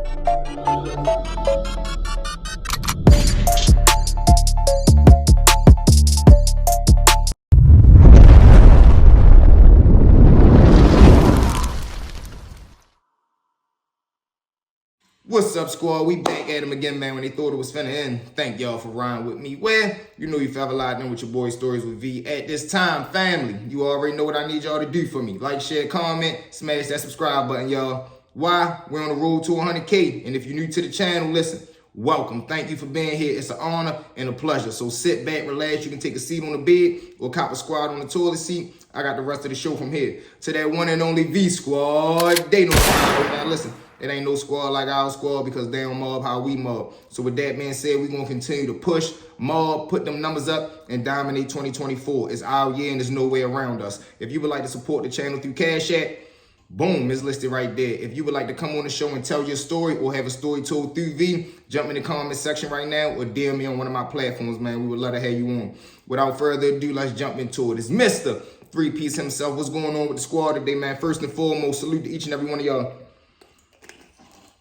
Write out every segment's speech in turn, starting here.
What's up, squad? We back at him again, man, when they thought it was finna end. Thank y'all for riding with me. Well, you know you forever locked in with your boy Stories with V. At this time, family, you already know what I need y'all to do for me. Like, share, comment, smash that subscribe button, y'all. Why? We're on the road to 100K. And if you're new to the channel, listen, welcome. Thank you for being here. It's an honor and a pleasure. So sit back, relax. You can take a seat on the bed or cop a squad on the toilet seat. I got the rest of the show from here. To that one and only V squad. They know what I'm doing. Listen. It ain't no squad like our squad because they don't mob how we mob. So with that being said, we're going to continue to push, mob, put them numbers up, and dominate 2024. It's our year and there's no way around us. If you would like to support the channel through Cash App, boom, it's listed right there. If you would like to come on the show and tell your story or have a story told through V, jump in the comment section right now or DM me on one of my platforms, man. We would love to have you on. Without further ado, let's jump into it. It's Mr. Three-Piece himself. What's going on with the squad today, man? First and foremost, salute to each and every one of y'all.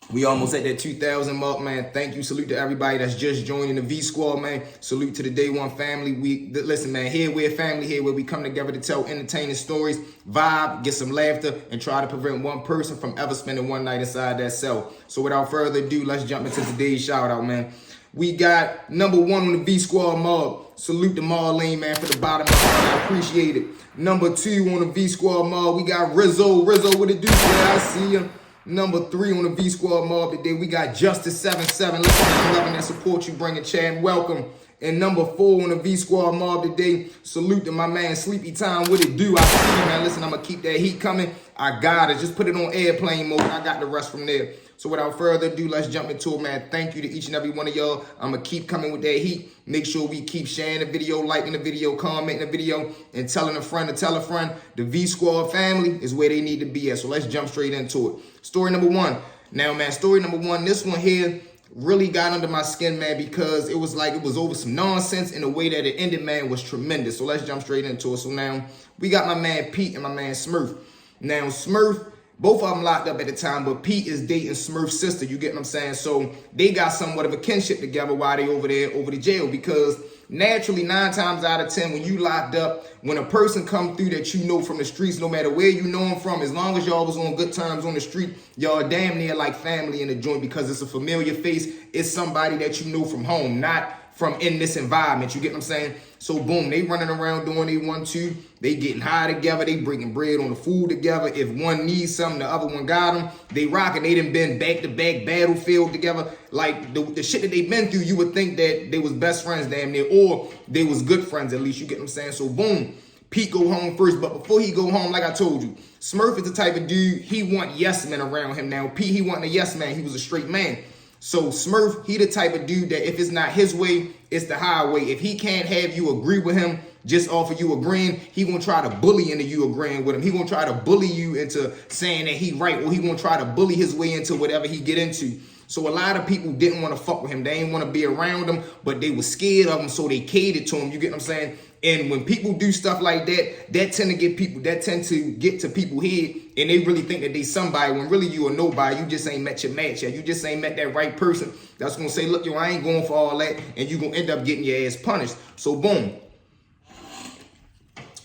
We almost at that 2,000 mark, man. Thank you. Salute to everybody that's just joining the V Squad, man. Salute to the Day One family. Listen, man, here we're a family here where we come together to tell entertaining stories, vibe, get some laughter, and try to prevent one person from ever spending one night inside that cell. So without further ado, let's jump into today's shout out, man. We got number one on the V Squad mob. Salute to Marlene, man, for the bottom of the heart. I appreciate it. Number two on the V Squad mob, we got Rizzo. Rizzo, what it do? Yeah, I see you. Number three on the V Squad mob today, we got Justice77. Listen, I'm loving that support you bringing, Chad. Welcome. And number four on the V Squad mob today, salute to my man Sleepy Time. What it do? I see you, man. Listen, I'm going to keep that heat coming. I got it. Just put it on airplane mode. I got the rest from there. So without further ado, let's jump into it, man. Thank you to each and every one of y'all. I'm going to keep coming with that heat. Make sure we keep sharing the video, liking the video, commenting the video, and telling a friend to tell a friend. The V Squad family is where they need to be at. So let's jump straight into it. Story number one. Now, man, story number one, this one here really got under my skin, man, because it was like it was over some nonsense, and the way that it ended, man, was tremendous. So let's jump straight into it. So now we got my man Pete and my man Smurf. Now, Smurf, both of them locked up at the time, but Pete is dating Smurf's sister. You get what I'm saying? So they got somewhat of a kinship together while they over there over the jail, because naturally 9 times out of 10 when you locked up, when a person come through that you know from the streets, no matter where you know them from, as long as y'all was on good terms on the street, y'all damn near like family in the joint, because it's a familiar face. It's somebody that you know from home, not from in this environment. You get what I'm saying? So boom, they running around doing they 1-2. They getting high together. They breaking bread on the food together. If one needs something, the other one got them. They rocking. They done been back-to-back battlefield together. Like the shit that they been through, you would think that they was best friends damn near, or they was good friends at least. You get what I'm saying? So boom, Pete go home first. But before he go home, like I told you, Smurf is the type of dude, he want yes men around him. Now Pete, he wasn't a yes man. He was a straight man. So Smurf, he the type of dude that if it's not his way, it's the highway. If he can't have you agree with him just off of you agreeing, he gonna try to bully into you agreeing with him. He gonna try to bully you into saying that he right, or he gonna try to bully his way into whatever he get into. So a lot of people didn't want to fuck with him. They didn't want to be around him, but they were scared of him, so they catered to him. You get what I'm saying? And when people do stuff like that, that tend to get to people's head, and they really think that they somebody when really you are nobody. You just ain't met your match yet. You just ain't met that right person that's gonna say, look, yo, I ain't going for all that, and you gonna end up getting your ass punished. So boom.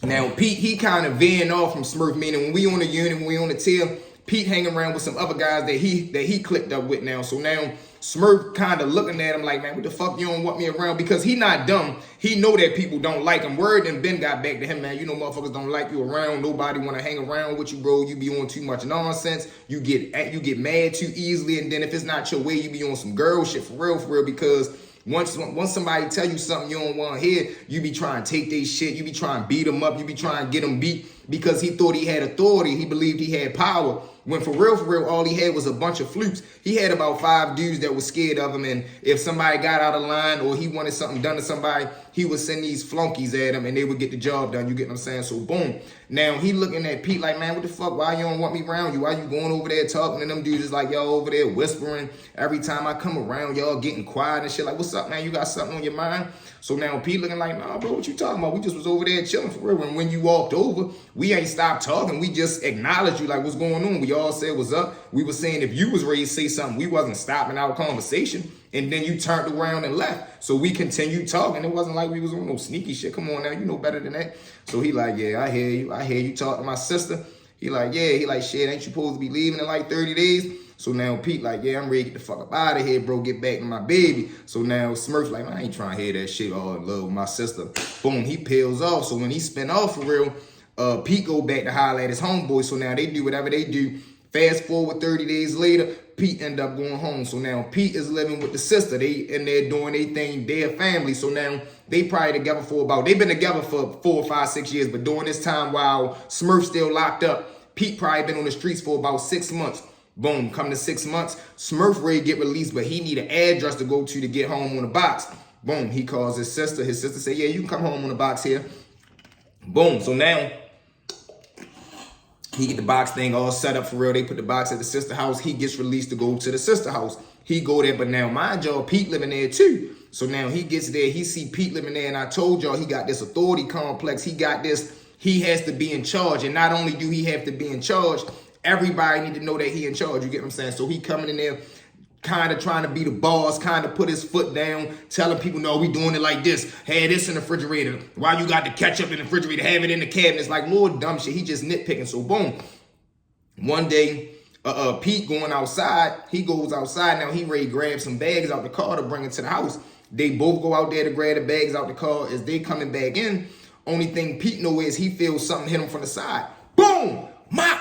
Now Pete, he kind of veering off from Smurf, meaning when we on the unit, when we on the tail, Pete hanging around with some other guys that he clicked up with now. So now Smurf kind of looking at him like, man, what the fuck you don't want me around? Because he not dumb. He know that people don't like him. Word and Ben got back to him, man. You know motherfuckers don't like you around. Nobody want to hang around with you, bro. You be on too much nonsense. You get mad too easily. And then if it's not your way, you be on some girl shit for real, because once somebody tell you something you don't want to hear, you be trying to take their shit. You be trying to beat them up. You be trying to get them beat because he thought he had authority. He believed he had power. When for real, all he had was a bunch of flukes. He had about 5 dudes that were scared of him. And if somebody got out of line or he wanted something done to somebody, he would send these flunkies at him and they would get the job done. You get what I'm saying? So boom. Now he looking at Pete like, man, what the fuck? Why you don't want me around you? Why you going over there talking to them dudes? It's like y'all over there whispering. Every time I come around, y'all getting quiet and shit. Like, what's up, man? You got something on your mind? So now Pete looking like, nah, bro, what you talking about? We just was over there chilling for real. And when you walked over, We ain't stopped talking. We just acknowledged you like what's going on. We all said what's up. We were saying if you was ready to say something, we wasn't stopping our conversation. And then you turned around and left. So we continued talking. It wasn't like we was on no sneaky shit. Come on now, you know better than that. So he like, yeah, I hear you. I hear you talk to my sister. He like, yeah. He like, shit, ain't you supposed to be leaving in like 30 days? So now Pete like, yeah, I'm ready to get the fuck up out of here, bro. Get back to my baby. So now Smurf's like, I ain't trying to hear that shit all in love with my sister. Boom, he peels off. So when he spin off for real, Pete go back to holler at his homeboy. So now they do whatever they do. Fast forward 30 days later, Pete end up going home. So now Pete is living with the sister. They in there doing their thing, their family. So now they probably together for they've been together for 4, 5, 6 years. But during this time while Smurf still locked up, Pete probably been on the streets for about 6 months. Boom, come to 6 months, Smurf ready to get released, but he need an address to go to get home on the box. Boom, he calls his sister. His sister say, yeah, you can come home on the box here. Boom, so now he get the box thing all set up for real. They put the box at the sister house. He gets released to go to the sister house. He go there, but now mind y'all, Pete living there too. So now he gets there, he see Pete living there, and I told y'all he got this authority complex. He got this, he has to be in charge. And not only do he have to be in charge, everybody need to know that he in charge. You get what I'm saying? So he coming in there, kind of trying to be the boss, kind of put his foot down, telling people, no, we doing it like this. Have this in the refrigerator. Why you got the ketchup in the refrigerator? Have it in the cabinets. Like, Lord, dumb shit. He just nitpicking. So boom. One day, Pete going outside. He goes outside. Now he ready to grab some bags out the car to bring it to the house. They both go out there to grab the bags out the car. As they coming back in, only thing Pete know is he feels something hit him from the side. Boom! Mop!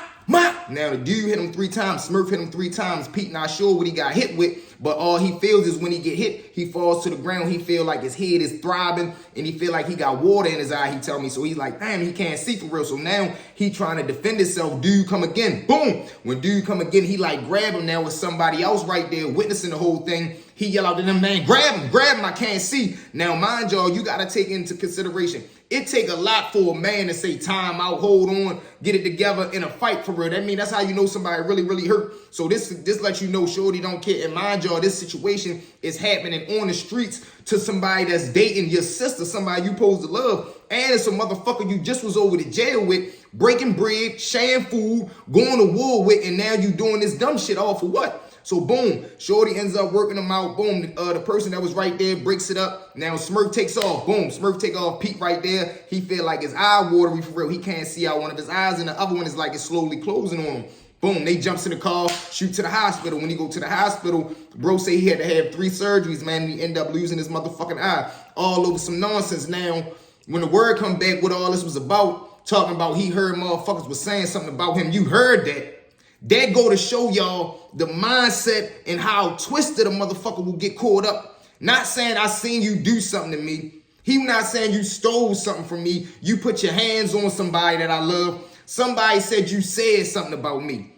Now the dude hit him 3 times. Smurf hit him 3 times. Pete not sure what he got hit with, but all he feels is when he get hit, he falls to the ground. He feel like his head is throbbing, and he feel like he got water in his eye, he tell me. So he's like, damn, he can't see for real. So now he trying to defend himself. Dude come again. Boom. When dude come again, he like grab him now with somebody else right there witnessing the whole thing. He yell out to them, man, grab him, I can't see. Now, mind y'all, you got to take into consideration, it take a lot for a man to say time out, hold on, get it together in a fight for real. That mean, that's how you know somebody really, really hurt. So this lets you know shorty don't care. And mind y'all, this situation is happening on the streets to somebody that's dating your sister, somebody you supposed to love, and it's a motherfucker you just was over to jail with, breaking bread, sharing food, going to war with, and now you doing this dumb shit all for what? So boom, shorty ends up working him out. Boom, the person that was right there breaks it up. Now Smurf takes off. Boom, Smurf take off. Pete right there. He feel like his eye watery for real. He can't see out one of his eyes, and the other one is like it's slowly closing on him. Boom, they jumps in the car, shoot to the hospital. When he go to the hospital, bro say he had to have 3 surgeries, man, and he end up losing his motherfucking eye. All over some nonsense. Now, when the word come back, what all this was about, talking about he heard motherfuckers was saying something about him, you heard that. That go to show y'all the mindset and how twisted a motherfucker will get caught up. Not saying I seen you do something to me. He not saying you stole something from me. You put your hands on somebody that I love. Somebody said you said something about me.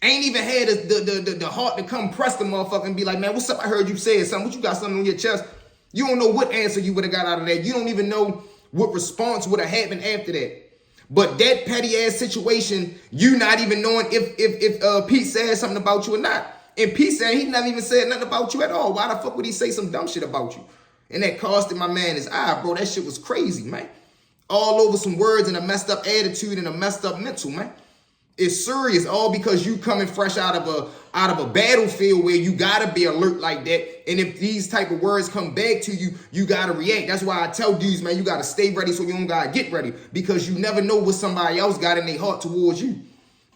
Ain't even had the heart to come press the motherfucker and be like, man, what's up? I heard you said something. What you got something on your chest? You don't know what answer you would have got out of that. You don't even know what response would have happened after that. But that petty ass situation, you not even knowing if Pete said something about you or not. And Pete said he never even said nothing about you at all. Why the fuck would he say some dumb shit about you? And that costed my man his eye, bro. That shit was crazy, man. All over some words and a messed up attitude and a messed up mental, man. It's serious, all because you coming fresh out of a battlefield where you gotta be alert like that. And if these type of words come back to you, you gotta react. That's why I tell dudes, man, you gotta stay ready so you don't gotta get ready, because you never know what somebody else got in their heart towards you.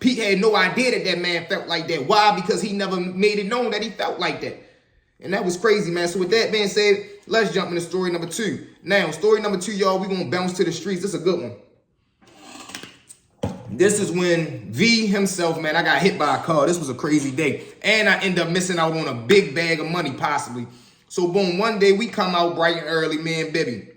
Pete had no idea that that man felt like that. Why? Because he never made it known that he felt like that. And that was crazy, man. So with that being said, let's jump into story number 2. Now, story number 2, y'all, we gonna bounce to the streets. This is a good one. This is when V himself, man, I got hit by a car. This was a crazy day. And I end up missing out on a big bag of money, possibly. So, boom, one day we come out bright and early, me and Bibby.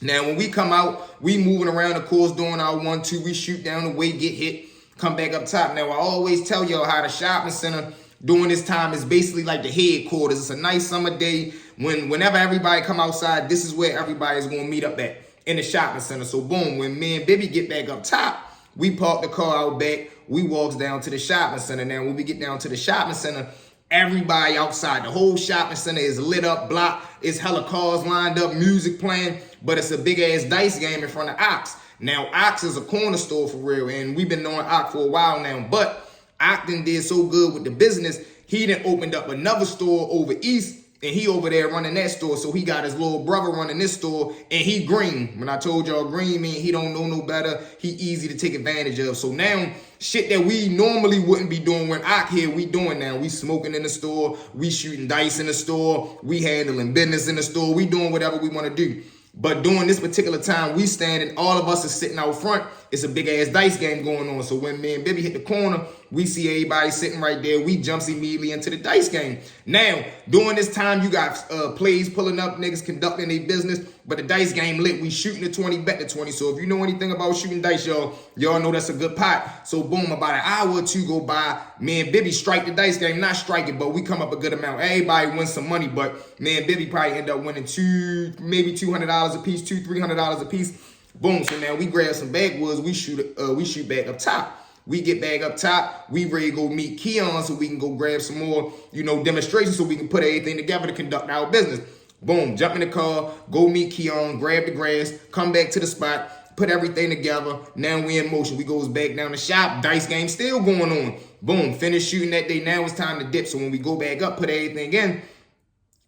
Now, when we come out, we moving around the course doing our 1-2. We shoot down the way, get hit, come back up top. Now, I always tell y'all how the shopping center during this time is basically like the headquarters. It's a nice summer day. Whenever everybody come outside, this is where everybody's going to meet up at, in the shopping center. So, boom, when me and Bibby get back up top, we park the car out back. We walks down to the shopping center. Now, when we get down to the shopping center, everybody outside, the whole shopping center is lit up, block. It's hella cars lined up, music playing, but it's a big ass dice game in front of Ox. Now, Ox is a corner store for real, and we've been knowing Ox for a while now, but Ox did so good with the business, he done opened up another store over east, and he over there running that store. So he got his little brother running this store, and he green. When I told y'all green mean he don't know no better, he easy to take advantage of. So now, shit that we normally wouldn't be doing when Ock here, we doing now. We smoking in the store, we shooting dice in the store, we handling business in the store, we doing whatever we want to do. But during this particular time, we standing, all of us are sitting out front. It's a big-ass dice game going on. So when me and Bibby hit the corner, we see everybody sitting right there. We jumps immediately into the dice game. Now, during this time, you got plays pulling up, niggas conducting their business. But the dice game lit. We shooting the 20, bet the 20. So if you know anything about shooting dice, y'all know that's a good pot. So boom, about an hour or two go by. Me and Bibby strike the dice game. Not strike it, but we come up a good amount. Everybody wins some money, but me and Bibby probably end up winning maybe $200 a piece, $300 a piece. Boom, so now we grab some backwoods, we shoot back up top. We get back up top, we ready to go meet Keon so we can go grab some more, demonstrations so we can put everything together to conduct our business. Boom, jump in the car, go meet Keon, grab the grass, come back to the spot, put everything together. Now we in motion. We goes back down the shop, dice game still going on. Boom, finish shooting that day. Now it's time to dip. So when we go back up, put everything in,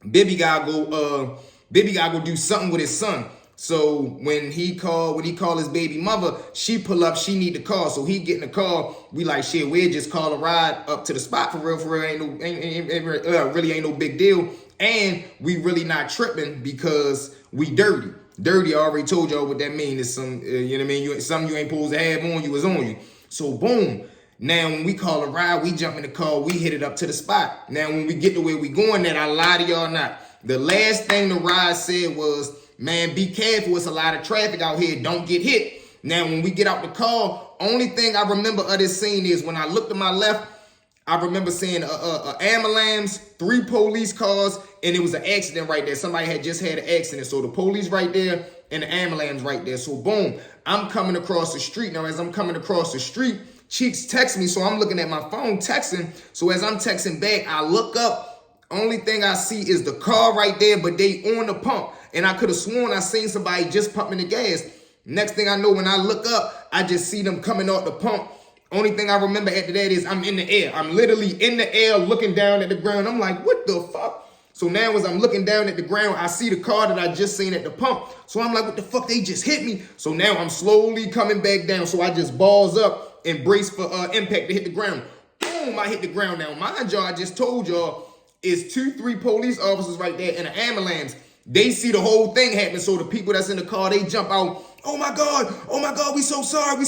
Bibby gotta go do something with his son. So when he call his baby mother, she pull up, she need the car. So he get in the car, we like, shit, we'll just call a ride up to the spot for real, really ain't no big deal. And we really not tripping because we dirty. Dirty, I already told y'all what that mean. It's some, something you ain't supposed to have on you is on you. So boom. Now, when we call a ride, we jump in the car, we hit it up to the spot. Now, when we get to where we going, that I lie to y'all not. The last thing the ride said was, man, be careful. It's a lot of traffic out here. Don't get hit. Now, when we get out the car, only thing I remember of this scene is when I looked to my left, I remember seeing a ambulance, 3 police cars, and it was an accident right there. Somebody had just had an accident. So the police right there and the ambulance right there. So boom, I'm coming across the street. Now, as I'm coming across the street, Cheeks text me. So I'm looking at my phone texting. So as I'm texting back, I look up. Only thing I see is the car right there, but they on the pump. And I could have sworn I seen somebody just pumping the gas. Next thing I know, when I look up, I just see them coming off the pump. Only thing I remember after that is I'm in the air. I'm literally in the air looking down at the ground. I'm like, what the fuck? So now as I'm looking down at the ground, I see the car that I just seen at the pump. So I'm like, what the fuck? They just hit me. So now I'm slowly coming back down. So I just balls up and brace for impact to hit the ground. Boom, I hit the ground. Now, mind y'all, I just told y'all, it's 2-3 police officers right there in an ambulance. They see the whole thing happen. So the people that's in the car, they jump out. Oh my God, we so sorry.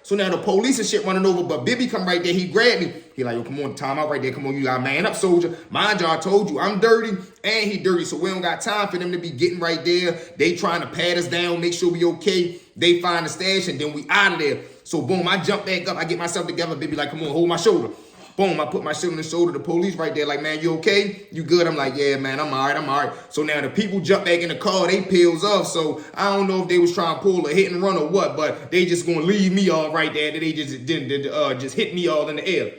So now the police and shit running over, but Bibby come right there, he grabbed me. He like, yo, come on, time out right there. Come on, you got man up, soldier. Mind y'all, I told you, I'm dirty and he dirty. So we don't got time for them to be getting right there. They trying to pat us down, make sure we okay. They find the stash and then we out of there. So boom, I jump back up, I get myself together. Bibby like, come on, hold my shoulder. Boom, I put my shit on the shoulder. The police right there like, man, you okay? You good? I'm like, yeah, man, I'm all right. So now the people jump back in the car. They peels off. So I don't know if they was trying to pull a hit and run or what, but they just going to leave me all right there. They just didn't just hit me all in the air.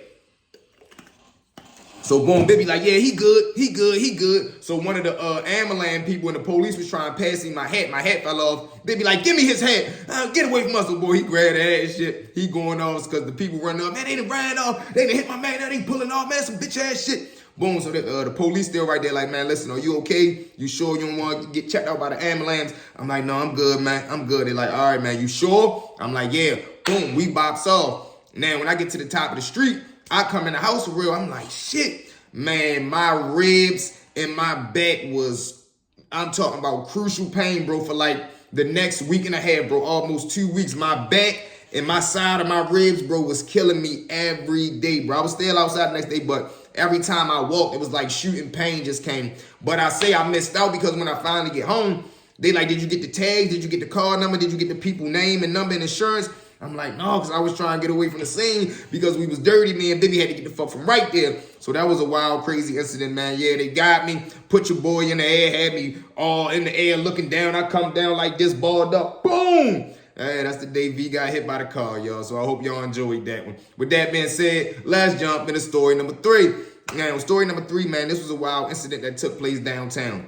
So boom, Bibby like, yeah, he good. So one of the ambulance people and the police was trying to pass him my hat. My hat fell off. Bibby like, give me his hat. Get away from us, boy. He grabbed that hat and shit. He going off because the people running up. Man, they done ran off. They done hit my man. Now they pulling off, man, some bitch ass shit. Boom, so the police still right there like, man, listen, are you okay? You sure you don't want to get checked out by the ambulance? I'm like, no, I'm good, man. I'm good. They're like, all right, man, you sure? I'm like, yeah. Boom, we bops off. Now, when I get to the top of the street, I come in the house for real. I'm like, shit, man, my ribs and my back I'm talking about crucial pain, bro, for like the next week and a half, bro, almost 2 weeks. My back and my side of my ribs, bro, was killing me every day, bro. I was still outside the next day, but every time I walked, it was like shooting pain just came. But I say I missed out because when I finally get home, they like, did you get the tags? Did you get the car number? Did you get the people name and number and insurance? I'm like, no, because I was trying to get away from the scene because we was dirty, man. Bibby had to get the fuck from right there. So that was a wild, crazy incident, man. Yeah, they got me, put your boy in the air, had me all in the air looking down. I come down like this, balled up, boom. Hey, that's the day V got hit by the car, y'all. So I hope y'all enjoyed that one. With that being said, let's jump into story number 3. Now, story number 3, man, this was a wild incident that took place downtown.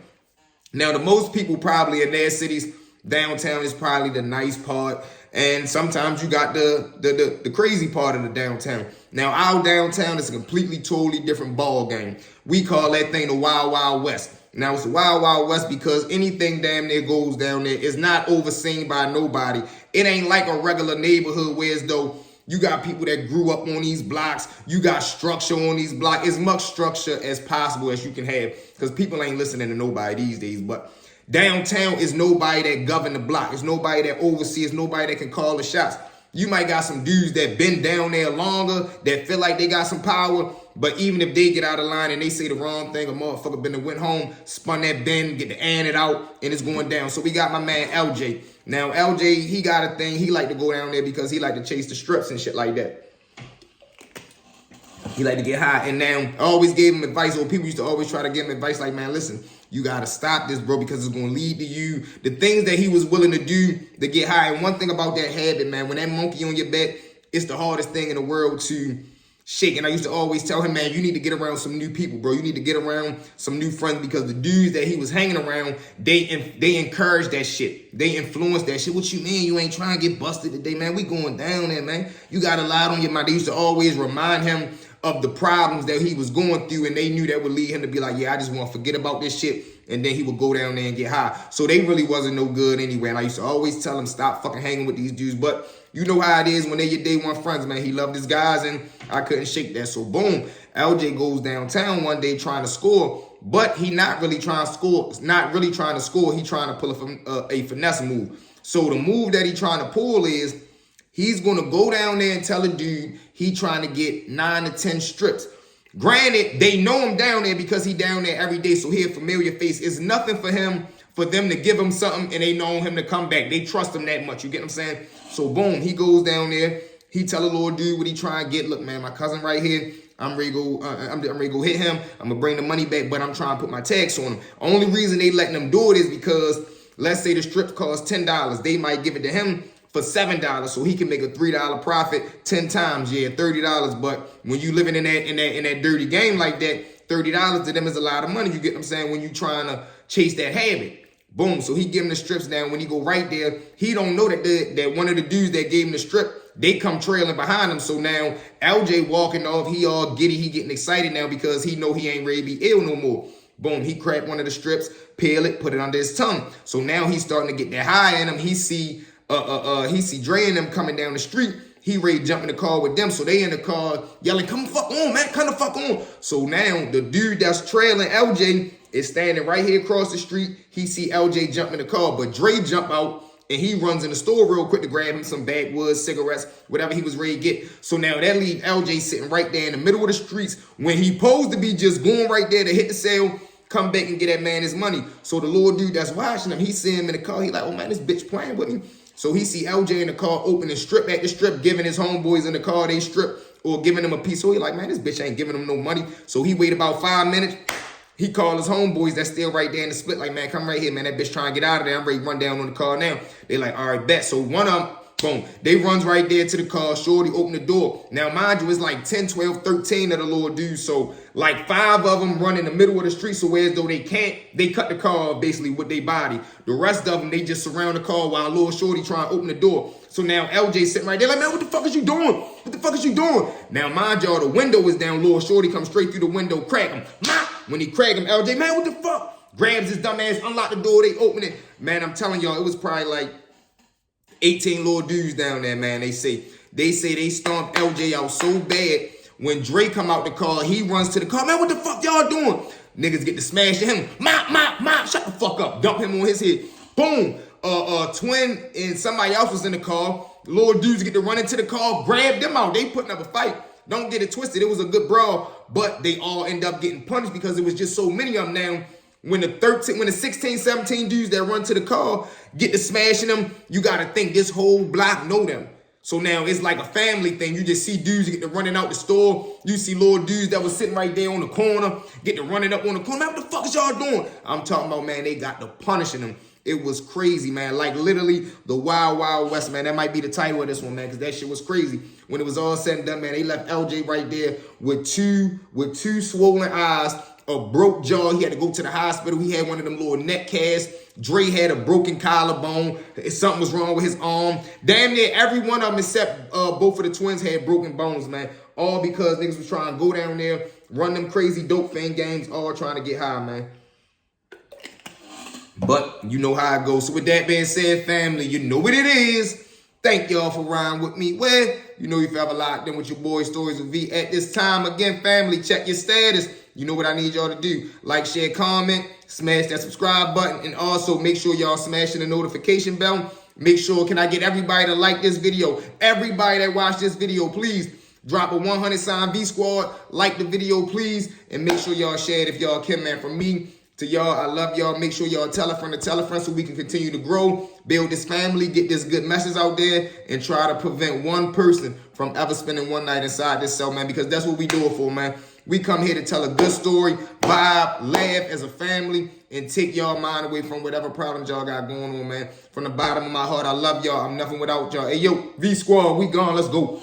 Now, the most people probably in their cities, Downtown is probably the nice part. And sometimes you got the crazy part of the downtown. Now, our downtown is a completely, totally different ball game. We call that thing the Wild Wild West. Now, it's the Wild Wild West because anything damn near goes down there is not overseen by nobody. It ain't like a regular neighborhood where as though you got people that grew up on these blocks. You got structure on these blocks. As much structure as possible as you can have because people ain't listening to nobody these days. But downtown is nobody that govern the block. It's nobody that oversees. Nobody that can call the shots. You might got some dudes that been down there longer, that feel like they got some power. But even if they get out of line and they say the wrong thing, a motherfucker been and went home, spun that bend, get the an it out, and it's going down. So we got my man LJ. Now, LJ, he got a thing. He like to go down there because he like to chase the strips and shit like that. He like to get high. And now, I always gave him advice, or people used to always try to give him advice like, man, listen, you got to stop this, bro, because it's going to lead to you. The things that he was willing to do to get high. And one thing about that habit, man, when that monkey on your back, it's the hardest thing in the world to shake. And I used to always tell him, man, you need to get around some new people, bro. You need to get around some new friends because the dudes that he was hanging around, they encourage that shit. They influence that shit. What you mean? You ain't trying to get busted today, man. We going down there, man. You got a lot on your mind. They used to always remind him of the problems that he was going through, and they knew that would lead him to be like, yeah, I just want to forget about this shit, and then he would go down there and get high. So they really wasn't no good anyway, and I used to always tell him, stop fucking hanging with these dudes, but you know how it is when they your day one friends, man. He loved his guys, and I couldn't shake that. So boom, LJ goes downtown one day trying to score, but he not really trying to score. He trying to pull a finesse move. So the move that he trying to pull is he's going to go down there and tell a dude he trying to get 9 to 10 strips. Granted, they know him down there because he down there every day, so he a familiar face. It's nothing for them to give him something, and they know him to come back. They trust him that much. You get what I'm saying? So boom, he goes down there. He tell a little dude what he trying to get. Look, man, my cousin right here. I'm ready to go hit him. I'm gonna bring the money back, but I'm trying to put my tax on him. Only reason they letting him do it is because let's say the strips cost $10. They might give it to him for $7, so he can make a $3 profit 10 times. Yeah, $30. But when you living in that dirty game like that, $30 to them is a lot of money. You get what I'm saying? When you trying to chase that habit. Boom. So he give him the strips down. When he go right there, he don't know that one of the dudes that gave him the strip, they come trailing behind him. So now LJ walking off, he all giddy, he getting excited now because he know he ain't ready to be ill no more. Boom, he cracked one of the strips, peel it, put it under his tongue. So now he's starting to get that high in him. He see Dre and them coming down the street. He ready to jump in the car with them. So they in the car yelling, come the fuck on, man, come the fuck on. So now the dude that's trailing LJ is standing right here across the street. He see LJ jump in the car, but Dre jump out and he runs in the store real quick to grab him some backwoods, cigarettes, whatever he was ready to get. So now that leaves LJ sitting right there in the middle of the streets when he supposed to be just going right there to hit the sale, come back and get that man his money. So the little dude that's watching him, he see him in the car. He like, oh man, this bitch playing with me. So he see LJ in the car opening strip at the strip, giving his homeboys in the car they strip or giving them a piece. So he like, man, this bitch ain't giving him no money. So he wait about 5 minutes. He called his homeboys that's still right there in the split, like, man, come right here, man. That bitch trying to get out of there. I'm ready to run down on the car now. They like, all right, bet. So one of them, boom, they runs right there to the car. Shorty open the door. Now, mind you, it's like 10, 12, 13 of the little dudes. So like 5 of them run in the middle of the street. So whereas though they cut the car basically with their body. The rest of them, they just surround the car while little Shorty trying to open the door. So now LJ sitting right there like, man, what the fuck is you doing? What the fuck is you doing? Now, mind y'all, the window is down. Little Shorty comes straight through the window, crack him. When he crack him, LJ, man, what the fuck? Grabs his dumb ass, unlock the door, they open it. Man, I'm telling y'all, it was probably like 18 little dudes down there, man. They say they stomped LJ out so bad. When Dre come out the car, he runs to the car. Man, what the fuck y'all doing? Niggas get to smashing him. Mop, shut the fuck up. Dump him on his head. Boom. Twin and somebody else was in the car. The little dudes get to run into the car, grab them out. They putting up a fight. Don't get it twisted. It was a good brawl, but they all end up getting punished because it was just so many of them now. When the 16, 17 dudes that run to the car get to smashing them, you got to think this whole block know them. So now it's like a family thing. You just see dudes get to running out the store. You see little dudes that was sitting right there on the corner get to running up on the corner. Man, what the fuck is y'all doing? I'm talking about, man, they got to punishing them. It was crazy, man. Like literally the Wild Wild West, man. That might be the title of this one, man, because that shit was crazy. When it was all said and done, man, they left LJ right there with two swollen eyes, a broke jaw. He had to go to the hospital. He had one of them little neck casts Dre had a broken collarbone. Something was wrong with his arm. Damn near every one of them except both of the twins had broken bones, man. All because niggas was trying to go down there, run them crazy dope fan games, all trying to get high, man. But you know how it goes. So with that being said, family, you know what it is. Thank y'all for riding with me. Well, you know you forever locked in with your boy Stories with V. At this time, again, family, check your status. You know what I need y'all to do. Like, share, comment, smash that subscribe button, and also make sure y'all smashing the notification bell. Make sure, can I get everybody to like this video? Everybody that watched this video, please drop a 100 sign V Squad. Like the video, please. And make sure y'all share it if y'all can, man. From me to y'all, I love y'all. Make sure y'all tell a friend to tell a friend so we can continue to grow, build this family, get this good message out there, and try to prevent one person from ever spending one night inside this cell, man, because that's what we do it for, man. We come here to tell a good story, vibe, laugh as a family, and take y'all mind away from whatever problems y'all got going on, man. From the bottom of my heart, I love y'all. I'm nothing without y'all. Hey, yo, V Squad, we gone. Let's go.